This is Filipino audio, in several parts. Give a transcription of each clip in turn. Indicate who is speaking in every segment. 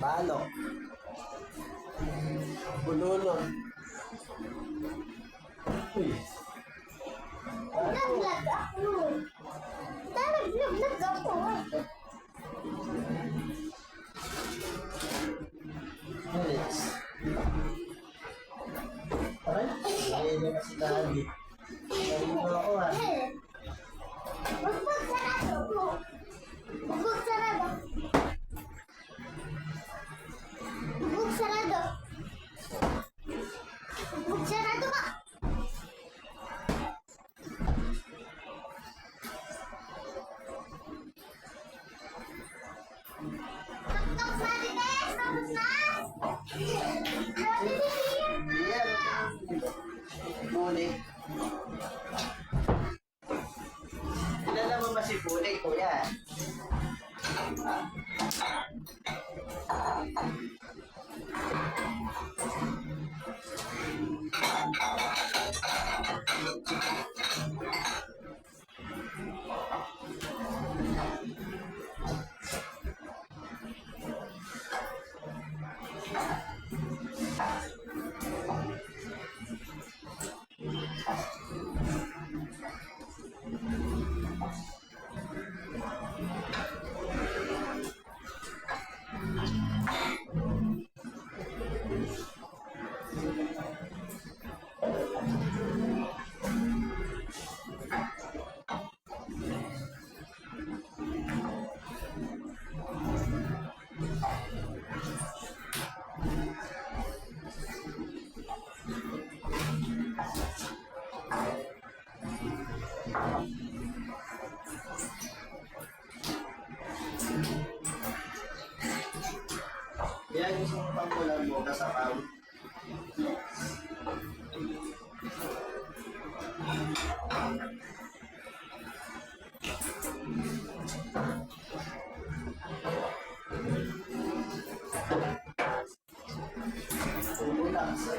Speaker 1: Balok. Bulunod. Uy.
Speaker 2: Nag-vlog ako. Nag-vlog ako.
Speaker 1: Minutes. Aray, ayun na si Daddy. Ayun mo ako ah.
Speaker 2: Bugbog sarado ko. Bugbog sarado. Bugbog sarado. Bugbog sarado ka. Tok-tok Marites, tapos na.
Speaker 1: Bulik. Kilala mo ba si Bulik, kuya? Yan gusto mo pang kulang mo kasapaw. Kulang sa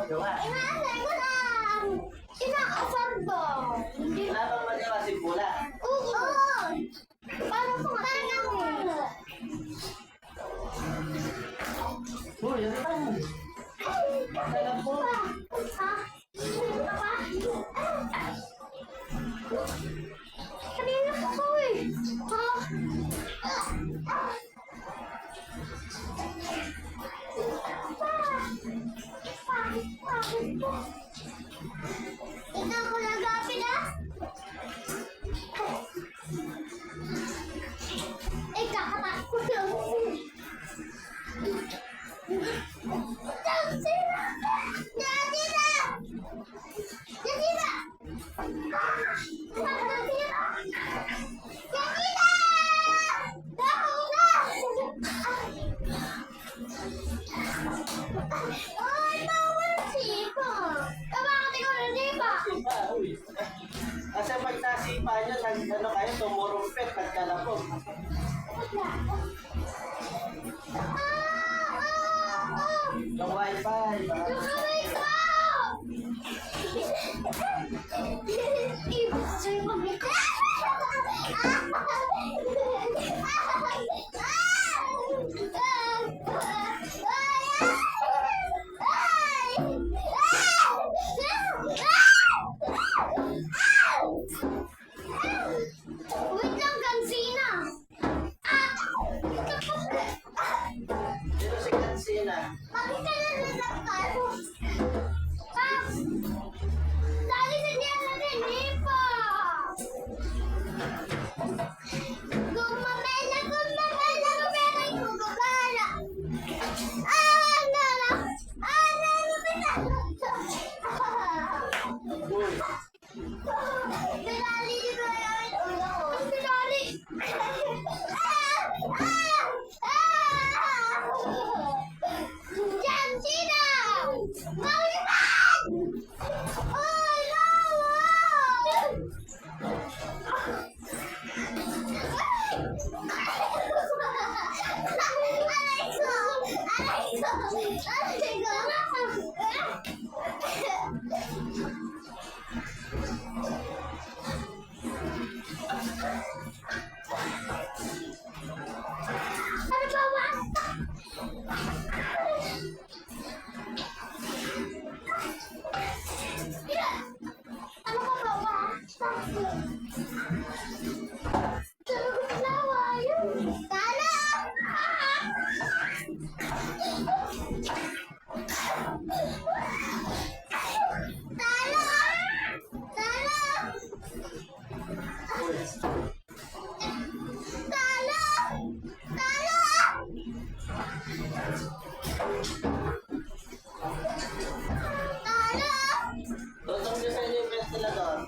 Speaker 1: Yung nga.
Speaker 2: Inaasay ko lang. Inaasar daw. Hindi.
Speaker 1: Wala bang maliwa si Pula?
Speaker 2: Oo. Paano ko paano?
Speaker 1: Uy, ano ba yan? Alam po.
Speaker 2: Ha? Papa? Kanina pa ko eh. Ha? Ikaw ko nagapit ah. Ikaw katakot lang.
Speaker 1: Sipa, uy. Kasi pag nasipa nyo, ano kayo, tumurumpet, nagkalapog. Yung wifi.
Speaker 2: Wait lang, Gansina!
Speaker 1: Dito si Katsina.
Speaker 2: Bakit ka nalalakad? Pa! Dali sa niya natin, di pa! Gumamela, gumagala! Ah, nala! Ah, nala!
Speaker 1: Uy.
Speaker 2: Pinali, di ba yan? Ulo ko. Pinali! Diyan, Sina! Makipan! Ay, ano ba, Wasta? Ano ka ba, Wasta? Sagot na, wayo. Tala! Tala! Tala!
Speaker 1: Uy.
Speaker 2: Tala! Tala! Tala!
Speaker 1: Tutong nyo sa inyo yung ventilador.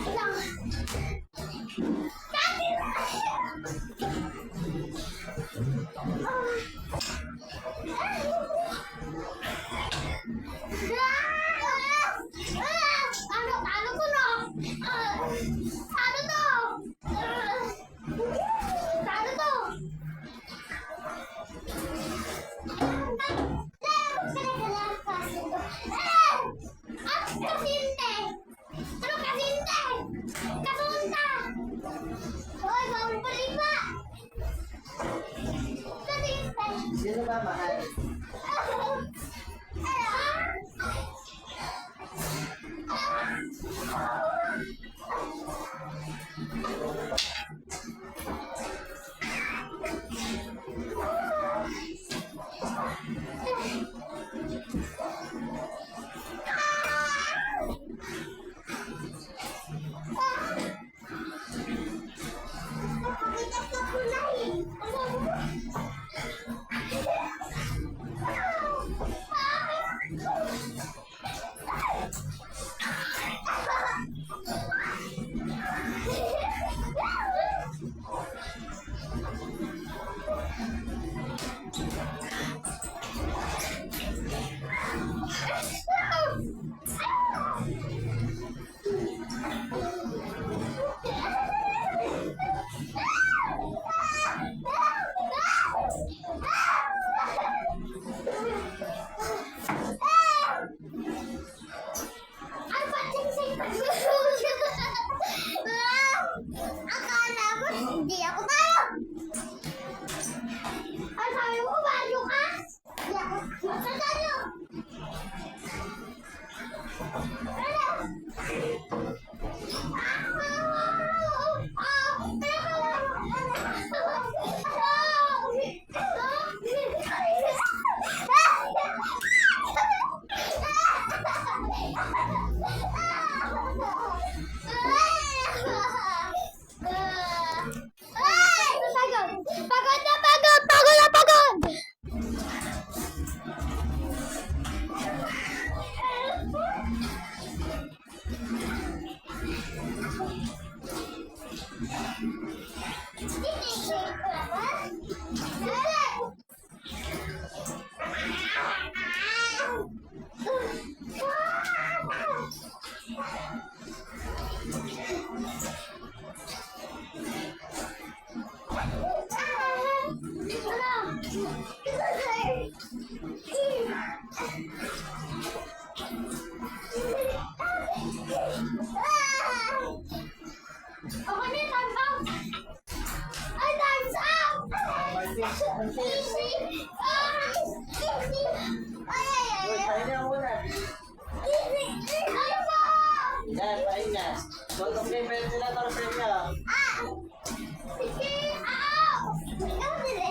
Speaker 2: Lang. Ano ko na? Ano to? Ano to? Kasinte! Ano kasinte? Kasunta! Hoy, bawal palipa! Kasinte!
Speaker 1: Sino ba mahal?
Speaker 2: Ah! Akala mo, hindi ako tayo. Ay, sabi mo, Mario ka? Hindi ako. Tayo. Pagod na pagod! Pagod na pagod! Okay na, time's out! Ay, time's out!
Speaker 1: Uy, pahinga muna. Yan, pahinga. Bottom game, ventilator, premyo.
Speaker 2: Ah! Sige! Ah!